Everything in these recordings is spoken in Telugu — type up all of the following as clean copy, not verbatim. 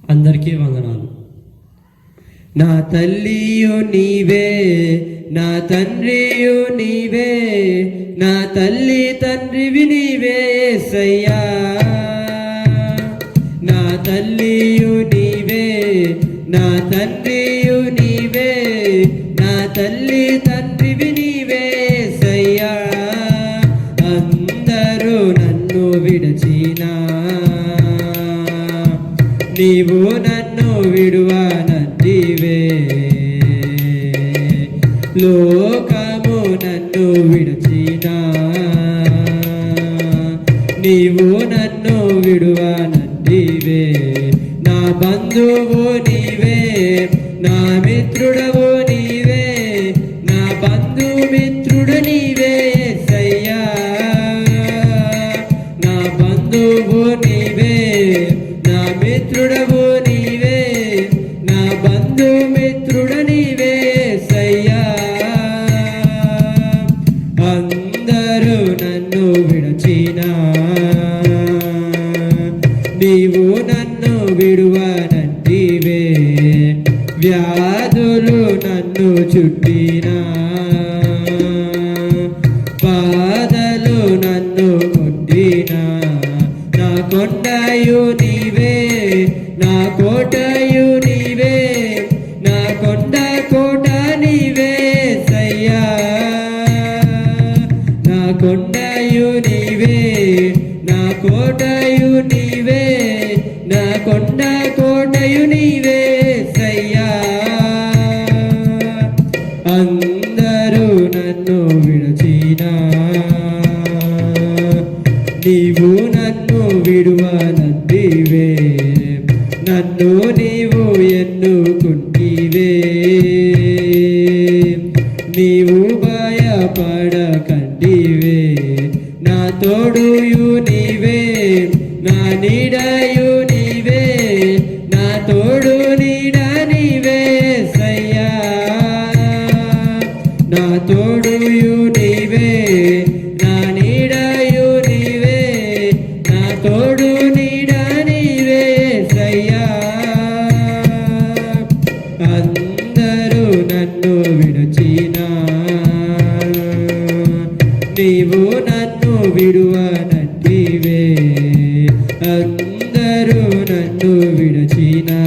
అందరికీ వందనాలు. నా తల్లియు నీవే, నా తండ్రియు నీవే, నా తల్లి తండ్రివి నీవే యేసయ్యా. నా తల్లియు నీవే, నా తండ్రియు నీవే, నా తల్లి తండ్రివి నీవే యేసయ్యా. అందరూ నన్ను విడచినా నీవు నన్ను విడువనంటివే. లోకము నన్ను విడచినా నీవు నన్ను విడువనంటివే. నా బంధువు నీవే, నా మిత్రుడవు నీవే, నా బంధుమిత్రుడు నీవే యేసయ్యా. నా బంధువు నీవే, నా మిత్రుడవు నీవే, నా బంధుమిత్రుడు నీవే యేసయ్యా. అందరూ నన్ను విడచినా నీవు నన్ను విడువనంటివే. వ్యాధులు నన్ను చుట్టినా, బాధలు నన్ను కొట్టినా, నా కొండయు నీవే, నా కోటయు నీవే, నా కొండ కోట నీవే యేసయ్యా. నా కొండయు నీవే, నా కోటయు నీవే, నా కొండ కోటయు నీవే యేసయ్యా. అందరూ నన్ను విడచినా నీవు నన్ను విడువనంటివే. నన్ను నీవు ఎన్నుకుంటివే. నీవు భయపడకంటివే. నా తోడుయు నీవే, నా నీడయు నీవే, నా తోడు నీడ నీవే యేసయ్యా. నా తోడుయు నీవే, నా నీడయు నీవే, నా తోడు నీడ నీవే యేసయ్యా. అందరూ నన్ను విడచినా నీవు నన్ను విడువనంటివే. అందరూ నన్ను విడచినా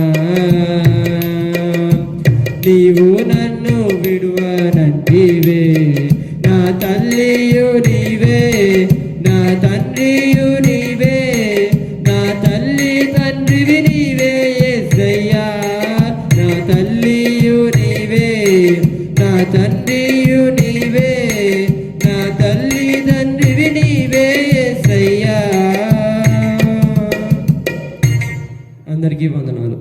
నీవు నన్ను విడువనంటివే. నా తల్లియు నీవే, నా తండ్రియు నీవే, నా తల్లి తండ్రివి నీవే యేసయ్యా. నా తల్లియు నీవే, నా తండ్రియు నీవే, నా తల్లి తండ్రివి నీవే యేసయ్యా. అందరికీ వందనాలు.